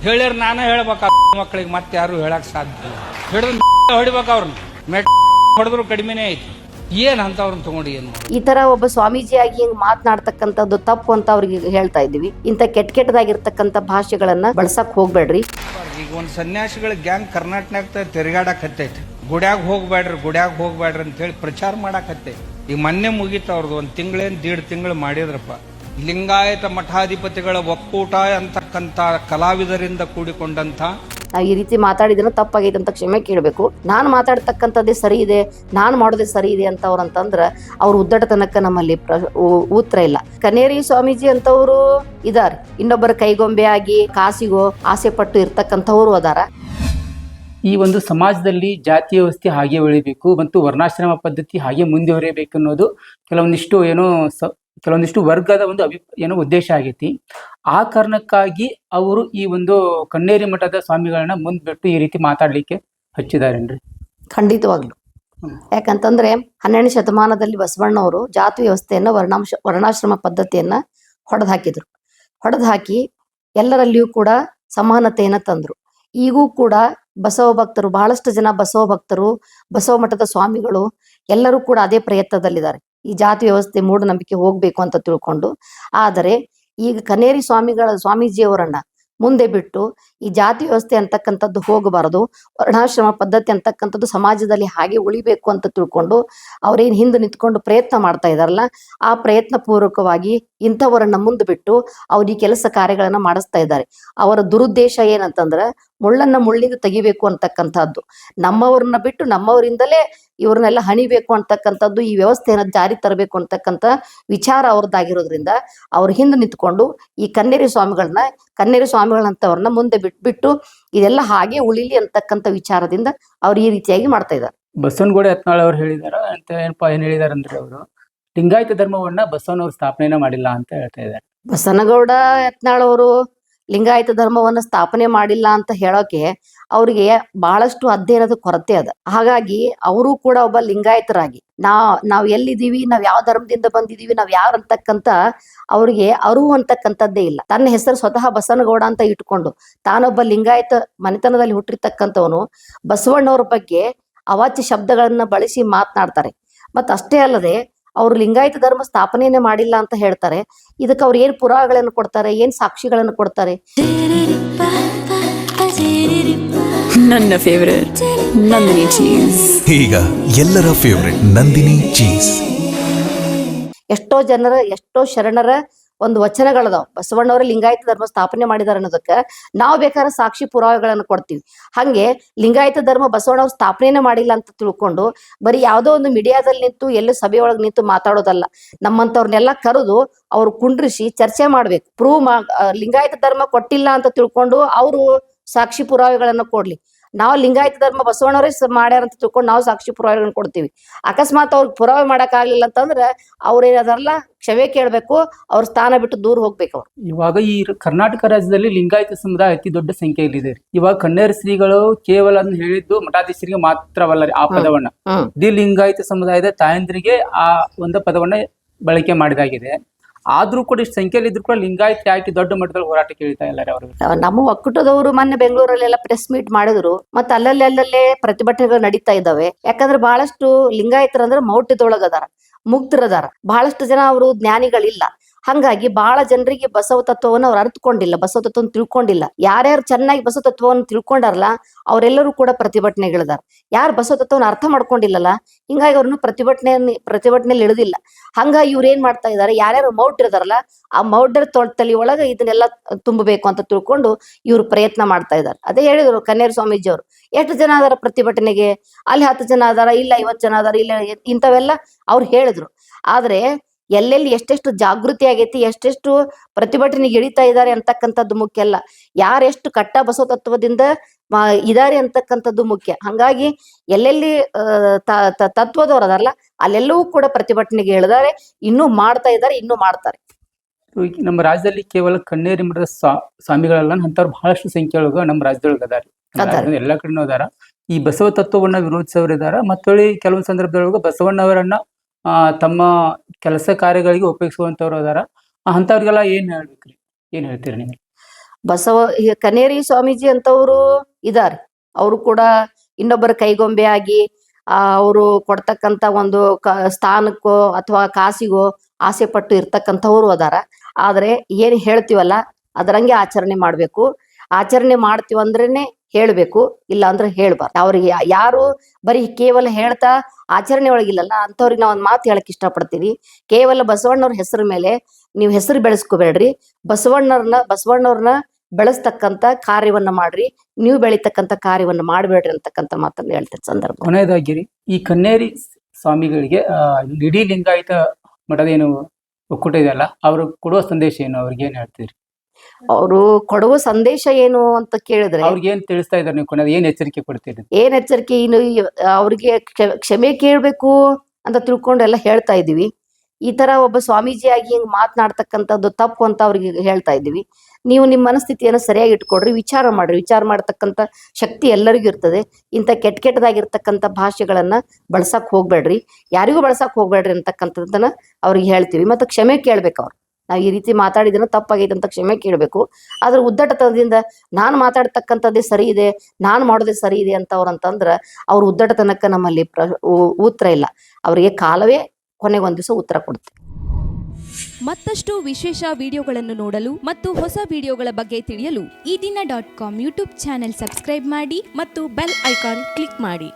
ಹೇಳ್ಯಾರ ನಾನೇ ಹೇಳ್ಬೇಕ ಮಕ್ಕಳಿಗೆ ಮತ್ತೆ ಯಾರು ಹೇಳಕ್ ಸಾಧ್ಯ ಇಲ್ಲ. ಹಿಡಿದು ಹೊಡಿಬೇಕು ಅವ್ರನ್ನ ಮೆಟ್ ಹೊಡೆದ್ರು ಕಡಿಮೆನೇ ಐತಿ. ಏನ್ ಅಂತ ಅವ್ರನ್ನ ತಗೊಂಡು ಏನ್ ಮಾಡೋದು? ಈ ತರ ಒಬ್ಬ ಸ್ವಾಮೀಜಿಯಾಗಿ ಹಿಂಗ್ ಮಾತನಾಡ್ತಕ್ಕಂಥದ್ದು ತಪ್ಪು ಅಂತ ಅವ್ರಿಗೆ ಹೇಳ್ತಾ ಇದೀವಿ. ಇಂಥ ಕೆಟ್ಟದಾಗಿರ್ತಕ್ಕಂಥ ಭಾಷೆಗಳನ್ನ ಬಳಸಕ್ ಹೋಗ್ಬೇಡ್ರಿ. ಈಗ ಒಂದು ಸನ್ಯಾಸಿಗಳ ಗ್ಯಾಂಗ್ ಕರ್ನಾಟಕನಾಗ ತಿರುಗಾಡಕತ್ತೈತಿ. ಗುಡ್ಯಾಗ ಹೋಗ್ಬೇಡ್ರಿ ಅಂತ ಹೇಳಿ ಪ್ರಚಾರ ಮಾಡಕತ್ತೈತಿ. ಈಗ ಮೊನ್ನೆ ಮುಗೀತ ಅವ್ರದ್ದು 1 ತಿಂಗಳೇನ್ 1.5 ತಿಂಗಳು ಮಾಡಿದ್ರಪ್ಪ. ಲಿಂಗಾಯತ ಮಠಾಧಿಪತಿಗಳ ಒಕ್ಕೂಟ ಅಂತಕ್ಕಂಥ ಕಲಾವಿದರಿಂದ ಕೂಡಿಕೊಂಡಂತ ನಾವು ಈ ರೀತಿ ಮಾತಾಡಿದ್ರೆ ತಪ್ಪಾಗೈತೆ ಅಂತ ಕ್ಷಮೆ ಕೇಳಬೇಕು. ನಾನು ಮಾತಾಡ್ತಕ್ಕಂಥದ್ದೇ ಸರಿ ಇದೆ, ನಾನು ಮಾಡೋದೇ ಸರಿ ಇದೆ ಅಂತ ಅವ್ರಂತಂದ್ರ ಅವ್ರ ಉದ್ದಟತನಕ್ಕ ನಮ್ಮಲ್ಲಿ ಉತ್ತರ ಇಲ್ಲ. ಕನೇರಿ ಸ್ವಾಮೀಜಿ ಅಂತವ್ರು ಇದಾರೆ, ಇನ್ನೊಬ್ಬರ ಕೈಗೊಂಬೆ ಆಗಿ ಕಾಸಿಗೋ ಆಸೆ ಪಟ್ಟು ಇರ್ತಕ್ಕಂಥವ್ರು ಅದಾರ. ಈ ಒಂದು ಸಮಾಜದಲ್ಲಿ ಜಾತಿ ವ್ಯವಸ್ಥೆ ಹಾಗೆ ಉಳಿಬೇಕು ಮತ್ತು ವರ್ಣಾಶ್ರಮ ಪದ್ಧತಿ ಹಾಗೆ ಮುಂದುವರಿಯಬೇಕು ಅನ್ನೋದು ಕೆಲವೊಂದಿಷ್ಟು ವರ್ಗದ ಒಂದು ಉದ್ದೇಶ ಆಗೈತಿ. ಆ ಕಾರಣಕ್ಕಾಗಿ ಅವರು ಈ ಒಂದು ಕನ್ನೇರಿ ಮಠದ ಸ್ವಾಮಿಗಳನ್ನ ಮುಂದ್ಬಿಟ್ಟು ಈ ರೀತಿ ಮಾತಾಡ್ಲಿಕ್ಕೆ ಹಚ್ಚಿದಾರೇನ್ರಿ? ಖಂಡಿತವಾಗ್ಲು. ಯಾಕಂತಂದ್ರೆ 12ನೇ ಶತಮಾನದಲ್ಲಿ ಬಸವಣ್ಣವರು ಜಾತಿ ವ್ಯವಸ್ಥೆಯನ್ನ ವರ್ಣಾಶ್ರಮ ಪದ್ಧತಿಯನ್ನ ಹೊಡೆದು ಹಾಕಿ ಎಲ್ಲರಲ್ಲಿಯೂ ಕೂಡ ಸಮಾನತೆಯನ್ನ ತಂದ್ರು. ಈಗೂ ಕೂಡ ಬಸವ ಭಕ್ತರು, ಬಹಳಷ್ಟು ಜನ ಬಸವ ಭಕ್ತರು, ಬಸವ ಮಠದ ಸ್ವಾಮಿಗಳು ಎಲ್ಲರೂ ಕೂಡ ಅದೇ ಪ್ರಯತ್ನದಲ್ಲಿದ್ದಾರೆ. ಈ ಜಾತಿ ವ್ಯವಸ್ಥೆ ಮೂಢನಂಬಿಕೆ ಹೋಗ್ಬೇಕು ಅಂತ ತಿಳ್ಕೊಂಡು. ಆದರೆ ಈಗ ಕನೇರಿ ಸ್ವಾಮೀಜಿಯವರನ್ನ ಮುಂದೆ ಬಿಟ್ಟು ಈ ಜಾತಿ ವ್ಯವಸ್ಥೆ ಅಂತಕ್ಕಂಥದ್ದು ಹೋಗಬಾರದು, ವರ್ಣಾಶ್ರಮ ಪದ್ಧತಿ ಅಂತಕ್ಕಂಥದ್ದು ಸಮಾಜದಲ್ಲಿ ಹಾಗೆ ಉಳಿಬೇಕು ಅಂತ ತಿಳ್ಕೊಂಡು ಅವ್ರೇನ್ ಹಿಂದೆ ನಿಂತ್ಕೊಂಡು ಪ್ರಯತ್ನ ಮಾಡ್ತಾ ಇದಾರಲ್ಲ, ಆ ಪ್ರಯತ್ನ ಪೂರ್ವಕವಾಗಿ ಇಂಥವರನ್ನ ಮುಂದೆ ಬಿಟ್ಟು ಅವ್ರ ಈ ಕೆಲಸ ಕಾರ್ಯಗಳನ್ನ ಮಾಡಿಸ್ತಾ ಇದ್ದಾರೆ. ಅವರ ದುರುದ್ದೇಶ ಏನಂತಂದ್ರೆ ಮುಳ್ಳನ್ನ ಮುಳ್ಳಿಂದ ತೆಗಿಬೇಕು ಅಂತಕ್ಕಂಥದ್ದು, ನಮ್ಮವ್ರನ್ನ ಬಿಟ್ಟು ನಮ್ಮವರಿಂದಲೇ ಇವ್ರನ್ನೆಲ್ಲ ಹಣಿಬೇಕು ಅಂತಕ್ಕಂಥದ್ದು, ಈ ವ್ಯವಸ್ಥೆಯನ್ನ ಜಾರಿ ತರಬೇಕು ಅಂತಕ್ಕಂಥ ವಿಚಾರ ಅವ್ರದ್ದಾಗಿರೋದ್ರಿಂದ ಅವ್ರ ಹಿಂದೆ ನಿಂತ್ಕೊಂಡು ಈ ಕನ್ನೇರಿ ಸ್ವಾಮಿಗಳಂತವ್ರನ್ನ ಮುಂದೆ ಬಿಟ್ಟು ಇದೆಲ್ಲ ಹಾಗೆ ಉಳಿಲಿ ಅಂತಕ್ಕಂಥ ವಿಚಾರದಿಂದ ಅವ್ರು ಈ ರೀತಿಯಾಗಿ ಮಾಡ್ತಾ ಇದ್ದಾರೆ. ಬಸವನಗೌಡ ಯತ್ನಾಳ್ ಅವ್ರು ಹೇಳಿದಾರ ಅಂತ ಏನ್ ಹೇಳಿದಾರೆ ಅಂದ್ರೆ, ಅವರು ಲಿಂಗಾಯತ ಧರ್ಮವನ್ನ ಬಸವನವ್ರು ಸ್ಥಾಪನೆ ಮಾಡಿಲ್ಲ ಅಂತ ಹೇಳ್ತಾ ಇದ್ದಾರೆ. ಬಸವನಗೌಡ ಯತ್ನಾಳ್ ಅವರು ಲಿಂಗಾಯತ ಧರ್ಮವನ್ನ ಸ್ಥಾಪನೆ ಮಾಡಿಲ್ಲ ಅಂತ ಹೇಳೋಕೆ ಅವ್ರಿಗೆ ಬಹಳಷ್ಟು ಅಧ್ಯಯನದ ಕೊರತೆ ಅದ. ಹಾಗಾಗಿ ಅವರು ಕೂಡ ಒಬ್ಬ ಲಿಂಗಾಯತರಾಗಿ ನಾವ್ ಎಲ್ಲಿದ್ದೀವಿ, ನಾವ್ ಯಾವ ಧರ್ಮದಿಂದ ಬಂದಿದೀವಿ, ನಾವ್ ಯಾರು ಅಂತಕ್ಕಂತ ಅವ್ರಿಗೆ ಅರಿವು ಅಂತಕ್ಕಂಥದ್ದೇ ಇಲ್ಲ. ತನ್ನ ಹೆಸರು ಸ್ವತಃ ಬಸವನಗೌಡ ಅಂತ ಇಟ್ಕೊಂಡು ತಾನೊಬ್ಬ ಲಿಂಗಾಯತ ಮನೆತನದಲ್ಲಿ ಹುಟ್ಟಿರ್ತಕ್ಕಂಥವನು ಬಸವಣ್ಣವ್ರ ಬಗ್ಗೆ ಅವಾಚ್ಯ ಶಬ್ದಗಳನ್ನ ಬಳಸಿ ಮಾತನಾಡ್ತಾರೆ. ಮತ್ತ ಅಷ್ಟೇ ಅಲ್ಲದೆ ಅವ್ರು ಲಿಂಗಾಯತ ಧರ್ಮ ಸ್ಥಾಪನೆಯೇ ಮಾಡಿಲ್ಲ ಅಂತ ಹೇಳ್ತಾರೆ. ಇದಕ್ಕೆ ಅವ್ರು ಏನ್ ಪುರಾವೆಗಳನ್ನು ಕೊಡ್ತಾರೆ, ಏನ್ ಸಾಕ್ಷಿಗಳನ್ನು ಕೊಡ್ತಾರೆ? ನನ್ನ ಫೇವರೇಟ್ ನಂದಿನಿ ಚೀಸ್. ಈಗ ಎಲ್ಲರ ಫೇವರೇಟ್ ನಂದಿನಿ ಚೀಸ್. ಎಷ್ಟೋ ಶರಣರ ಒಂದು ವಚನಗಳದಾವ್, ಬಸವಣ್ಣವರ ಲಿಂಗಾಯತ ಧರ್ಮ ಸ್ಥಾಪನೆ ಮಾಡಿದಾರೆ ಅನ್ನೋದಕ್ಕೆ ನಾವು ಬೇಕಾದ್ರೆ ಸಾಕ್ಷಿ ಪುರಾವೆಗಳನ್ನು ಕೊಡ್ತೀವಿ. ಹಂಗೆ ಲಿಂಗಾಯತ ಧರ್ಮ ಬಸವಣ್ಣವ್ರು ಸ್ಥಾಪನೆನೇ ಮಾಡಿಲ್ಲ ಅಂತ ತಿಳ್ಕೊಂಡು ಬರೀ ಯಾವುದೋ ಒಂದು ಮೀಡಿಯಾದಲ್ಲಿ ನಿಂತು ಎಲ್ಲ ಸಭೆಯೊಳಗೆ ನಿಂತು ಮಾತಾಡೋದಲ್ಲ. ನಮ್ಮಂತವ್ರನ್ನೆಲ್ಲ ಕರೆದು ಅವ್ರು ಕುಂಡ್ರಿಸಿ ಚರ್ಚೆ ಮಾಡ್ಬೇಕು. ಲಿಂಗಾಯತ ಧರ್ಮ ಕೊಟ್ಟಿಲ್ಲ ಅಂತ ತಿಳ್ಕೊಂಡು ಅವರು ಸಾಕ್ಷಿ ಪುರಾವೆಗಳನ್ನು ಕೊಡ್ಲಿ. ನಾವು ಲಿಂಗಾಯತ ಧರ್ಮ ಬಸವಣ್ಣವರೇ ಮಾಡ್ಯಾರ ಅಂತ ತಿಳ್ಕೊಂಡು ನಾವು ಸಾಕ್ಷಿ ಪುರಾವೆಗಳನ್ನು ಕೊಡ್ತೀವಿ. ಅಕಸ್ಮಾತ್ ಅವ್ರಿಗೆ ಪುರಾವೆ ಮಾಡಕ್ ಆಗ್ಲಿಲ್ಲ ಅಂತಂದ್ರೆ ಅವ್ರೇನದಾರಲ್ಲ ಕ್ಷಮೆ ಕೇಳ್ಬೇಕು, ಅವ್ರ ಸ್ಥಾನ ಬಿಟ್ಟು ದೂರ ಹೋಗ್ಬೇಕು. ಅವ್ರು ಇವಾಗ ಈ ಕರ್ನಾಟಕ ರಾಜ್ಯದಲ್ಲಿ ಲಿಂಗಾಯತ ಸಮುದಾಯ ಅತಿ ದೊಡ್ಡ ಸಂಖ್ಯೆಯಲ್ಲಿದೆ. ಇವಾಗ ಕನ್ನೇರಿ ಶ್ರೀಗಳು ಕೇವಲ ಅದನ್ನ ಹೇಳಿದ್ದು ಮಠಾಧೀಶರಿಗೆ ಮಾತ್ರವಲ್ಲ, ಆ ಪದವನ್ನ ಇಡೀ ಲಿಂಗಾಯತ ಸಮುದಾಯದ ತಾಯಂದ್ರಿಗೆ ಆ ಒಂದು ಪದವನ್ನ ಬಳಕೆ ಮಾಡಿದಾಗಿದೆ. ಆದ್ರೂ ಕೂಡ ಇಷ್ಟು ಸಂಖ್ಯೆಯಲ್ಲಿ ಇದ್ರು ಕೂಡ ಲಿಂಗಾಯತ ಯಾಕೆ ದೊಡ್ಡ ಮಟ್ಟದಲ್ಲಿ ಹೋರಾಟ ಕೇಳ್ತಾ ಇದ್ದಾರೆ ಅವರು? ನಮ್ಮ ಒಕ್ಕೂಟದವರು ಮೊನ್ನೆ ಬೆಂಗಳೂರಲ್ಲೆಲ್ಲ ಪ್ರೆಸ್ ಮೀಟ್ ಮಾಡಿದ್ರು. ಮತ್ತೆ ಅಲ್ಲಲ್ಲೇ ಪ್ರತಿಭಟನೆಗಳು ನಡೀತಾ ಇದ್ದಾವೆ. ಯಾಕಂದ್ರೆ ಬಹಳಷ್ಟು ಲಿಂಗಾಯತರಂದ್ರೆ ಮೌಢ್ಯದೊಳಗದಾರ, ಮುಗ್ಧರದಾರ. ಬಹಳಷ್ಟು ಜನ ಅವರು ಜ್ಞಾನಿಗಳಿಲ್ಲ. ಹಂಗಾಗಿ ಬಹಳ ಜನರಿಗೆ ಬಸವ ತತ್ವವನ್ನು ಅವ್ರು ಅರ್ಥಕೊಂಡಿಲ್ಲ, ಬಸವ ತತ್ವವನ್ನು ತಿಳ್ಕೊಂಡಿಲ್ಲ. ಯಾರ್ಯಾರು ಚೆನ್ನಾಗಿ ಬಸವ ತತ್ವವನ್ನು ತಿಳ್ಕೊಂಡಾರಲ್ಲ ಅವರೆಲ್ಲರೂ ಕೂಡ ಪ್ರತಿಭಟನೆಗಳಿದಾರ. ಯಾರು ಬಸವ ತತ್ವವನ್ನು ಅರ್ಥ ಮಾಡ್ಕೊಂಡಿಲ್ಲಲ್ಲ, ಹಿಂಗಾಗಿ ಅವ್ರನ್ನು ಪ್ರತಿಭಟನೆಯಲ್ಲಿ ಇಳಿದಿಲ್ಲ. ಹಂಗಾಗಿ ಇವ್ರು ಏನ್ ಮಾಡ್ತಾ ಇದಾರೆ, ಯಾರ್ಯಾರು ಮೌಢ್ಯರದಾರಲ್ಲ ಆ ಮೌಢ್ಯರ ತಲೆ ಒಳಗ ಇದನ್ನೆಲ್ಲ ತುಂಬಬೇಕು ಅಂತ ತಿಳ್ಕೊಂಡು ಇವ್ರು ಪ್ರಯತ್ನ ಮಾಡ್ತಾ ಇದಾರೆ. ಅದೇ ಹೇಳಿದ್ರು ಕನ್ನೇರಿ ಸ್ವಾಮೀಜಿ ಅವರು, ಎಷ್ಟು ಜನ ಅದಾರ ಪ್ರತಿಭಟನೆಗೆ? ಅಲ್ಲಿ 10 ಜನ ಅದಾರ, ಇಲ್ಲ 50 ಜನ ಅದಾರ, ಇಲ್ಲ ಇಂಥವೆಲ್ಲ ಅವ್ರು ಹೇಳಿದ್ರು. ಆದ್ರೆ ಎಲ್ಲೆಲ್ಲಿ ಎಷ್ಟೆಷ್ಟು ಜಾಗೃತಿ ಆಗೈತಿ, ಎಷ್ಟೆಷ್ಟು ಪ್ರತಿಭಟನೆಗೆ ಇಳಿತಾ ಇದ್ದಾರೆ ಅಂತಕ್ಕಂಥದ್ದು ಮುಖ್ಯ ಅಲ್ಲ, ಯಾರೆಷ್ಟು ಕಟ್ಟ ಬಸವ ತತ್ವದಿಂದ ಇದಾರೆ ಅಂತಕ್ಕಂಥದ್ದು ಮುಖ್ಯ. ಹಂಗಾಗಿ ಎಲ್ಲೆಲ್ಲಿ ತತ್ವದವ್ರು ಅದಾರಲ್ಲ ಅಲ್ಲೆಲ್ಲವೂ ಕೂಡ ಪ್ರತಿಭಟನೆಗೆ ಇಳಿದಾರೆ, ಇನ್ನೂ ಮಾಡ್ತಾ ಇದ್ದಾರೆ, ಇನ್ನೂ ಮಾಡ್ತಾರೆ. ನಮ್ಮ ರಾಜ್ಯದಲ್ಲಿ ಕೇವಲ ಕನ್ನೇರಿ ಮಠದ ಸ್ವಾಮಿಗಳಲ್ಲ, ಅಂತವ್ರು ಬಹಳಷ್ಟು ಸಂಖ್ಯೆಯೊಳಗ ನಮ್ಮ ರಾಜ್ಯದೊಳಗೆ ಅದಾರ, ಎಲ್ಲಾ ಕಡೆನೂ ಅದಾರ. ಈ ಬಸವ ತತ್ವವನ್ನ ವಿರೋಧಿಸೋರು ಇದಾರ. ಮತ್ತೊಳ್ಳಿ ಕೆಲವೊಂದು ಸಂದರ್ಭದೊಳಗ ಬಸವಣ್ಣವರನ್ನ ತಮ್ಮ ಕೆಲಸ ಕಾರ್ಯಗಳಿಗೆ ಉಪಯೋಗಿಸುವಂತವ್ರು ಅದಾರ. ಅಂತವ್ರಿಗೆಲ್ಲ ಏನ್ ಹೇಳ್ತೀರಿ ನೀವು? ಈ ಕನೇರಿ ಸ್ವಾಮೀಜಿ ಅಂತವ್ರು ಇದಾರೆ. ಅವರು ಕೂಡ ಇನ್ನೊಬ್ಬರ ಕೈಗೊಂಬೆ ಆಗಿ ಅವರು ಕೊಡ್ತಕ್ಕಂತ ಒಂದು ಸ್ಥಾನಕ್ಕೋ ಅಥವಾ ಕಾಸಿಗೋ ಆಸೆ ಪಟ್ಟು ಇರ್ತಕ್ಕಂಥವ್ರು ಅದಾರ. ಆದ್ರೆ ಏನ್ ಹೇಳ್ತೀವಲ್ಲ ಅದರಂಗೆ ಆಚರಣೆ ಮಾಡ್ಬೇಕು. ಆಚರಣೆ ಮಾಡ್ತೀವಂದ್ರೇನೆ ಹೇಳ್ಬೇಕು, ಇಲ್ಲ ಅಂದ್ರೆ ಹೇಳ್ಬಾರ್ದು. ಅವ್ರಿಗೆ ಯಾರು ಬರೀ ಕೇವಲ ಹೇಳ್ತಾ ಆಚರಣೆ ಒಳಗಿಲ್ಲಲ್ಲ ಅಂತವ್ರಿಗೆ ನಾವ್ ಒಂದ್ ಮಾತು ಹೇಳಕ್ ಇಷ್ಟಪಡ್ತೀವಿ. ಕೇವಲ ಬಸವಣ್ಣವ್ರ ಹೆಸರು ಮೇಲೆ ನೀವು ಹೆಸರು ಬೆಳೆಸ್ಕೋಬೇಡ್ರಿ. ಬಸವಣ್ಣವ್ರನ್ನ ಬೆಳೆಸ್ತಕ್ಕಂತ ಕಾರ್ಯವನ್ನ ಮಾಡ್ರಿ, ನೀವು ಬೆಳಿತಕ್ಕಂತ ಕಾರ್ಯವನ್ನ ಮಾಡ್ಬೇಡ್ರಿ ಅಂತಕ್ಕಂತ ಮಾತನ್ನ ಹೇಳ್ತಾರೆ ಸಂದರ್ಭ. ಕೊನೆಯದಾಗಿರಿ, ಈ ಕನ್ನೇರಿ ಸ್ವಾಮಿಗಳಿಗೆ ಇಡೀ ಲಿಂಗಾಯತ ಮಠದ ಏನು ಒಕ್ಕೂಟ ಇದೆಯಲ್ಲ, ಅವರು ಕೊಡುವ ಸಂದೇಶ ಏನು? ಅವ್ರಿಗೆ ಏನ್ ಹೇಳ್ತೀರಿ? ಅವರು ಕೊಡುವ ಸಂದೇಶ ಏನು ಅಂತ ಕೇಳಿದ್ರೆ ಅವ್ರಿಗೆ ಏನ್ ತಿಳಿಸ್ತಾ ಇದಾರೆ ನೀವು? ಕೊನೆಯದು ಏನ್ ಎಚ್ಚರಿಕೆ ಕೊಡ್ತೀರಿ? ಏನ್ ಎಚ್ಚರಿಕೆ, ಇನ್ನು ಅವ್ರಿಗೆ ಕ್ಷಮೆ ಕೇಳ್ಬೇಕು ಅಂತ ತಿಳ್ಕೊಂಡು ಎಲ್ಲ ಹೇಳ್ತಾ ಇದೀವಿ. ಈ ತರ ಒಬ್ಬ ಸ್ವಾಮೀಜಿಯಾಗಿ ಹಿಂಗ್ ಮಾತನಾಡ್ತಕ್ಕಂಥದ್ದು ತಪ್ಪು ಅಂತ ಅವ್ರಿಗೆ ಹೇಳ್ತಾ ಇದೀವಿ. ನೀವು ನಿಮ್ಮ ಮನಸ್ಥಿತಿಯನ್ನು ಸರಿಯಾಗಿ ಇಟ್ಕೊಡ್ರಿ, ವಿಚಾರ ಮಾಡ್ರಿ. ವಿಚಾರ ಮಾಡ್ತಕ್ಕಂಥ ಶಕ್ತಿ ಎಲ್ಲರಿಗೂ ಇರ್ತದೆ. ಇಂಥ ಕೆಟ್ಟದಾಗಿರ್ತಕ್ಕಂಥ ಭಾಷೆಗಳನ್ನ ಬಳಸಕ್ ಹೋಗ್ಬೇಡ್ರಿ, ಯಾರಿಗೂ ಬಳಸಕ್ ಹೋಗ್ಬೇಡ್ರಿ ಅಂತಕ್ಕಂಥದ್ದನ್ನ ಅವ್ರಿಗೆ ಹೇಳ್ತೀವಿ. ಮತ್ತೆ ಕ್ಷಮೆ ಕೇಳ್ಬೇಕು. ಅವ್ರು ನಾವ್ ಈ ರೀತಿ ಮಾತಾಡಿದ್ರೆ ತಪ್ಪಾಗೈತೆ ಅಂತ ಕ್ಷಮೆ ಕೇಳಬೇಕು. ಆದ್ರೆ ಉದ್ದಟತನದಿಂದ ನಾನು ಮಾತಾಡ್ತಕ್ಕಂಥದ್ದೇ ಸರಿ ಇದೆ, ನಾನು ಮಾಡೋದೇ ಸರಿ ಇದೆ ಅಂತ ಅಂತಂದ್ರ ಅವ್ರ ಉದ್ದಟತನಕ್ಕ ನಮ್ಮಲ್ಲಿ ಉತ್ತರ ಇಲ್ಲ. ಅವರಿಗೆ ಕಾಲವೇ ಕೊನೆಗೊಂದ್ ದಿವಸ ಉತ್ತರ ಕೊಡುತ್ತೆ. ಮತ್ತಷ್ಟು ವಿಶೇಷ ವಿಡಿಯೋಗಳನ್ನು ನೋಡಲು ಮತ್ತು ಹೊಸ ವಿಡಿಯೋಗಳ ಬಗ್ಗೆ ತಿಳಿಯಲು ಈ ದಿನ .com ಯೂಟ್ಯೂಬ್ ಚಾನೆಲ್ ಸಬ್ಸ್ಕ್ರೈಬ್ ಮಾಡಿ ಮತ್ತು ಬೆಲ್ ಐಕಾನ್ ಕ್ಲಿಕ್ ಮಾಡಿ.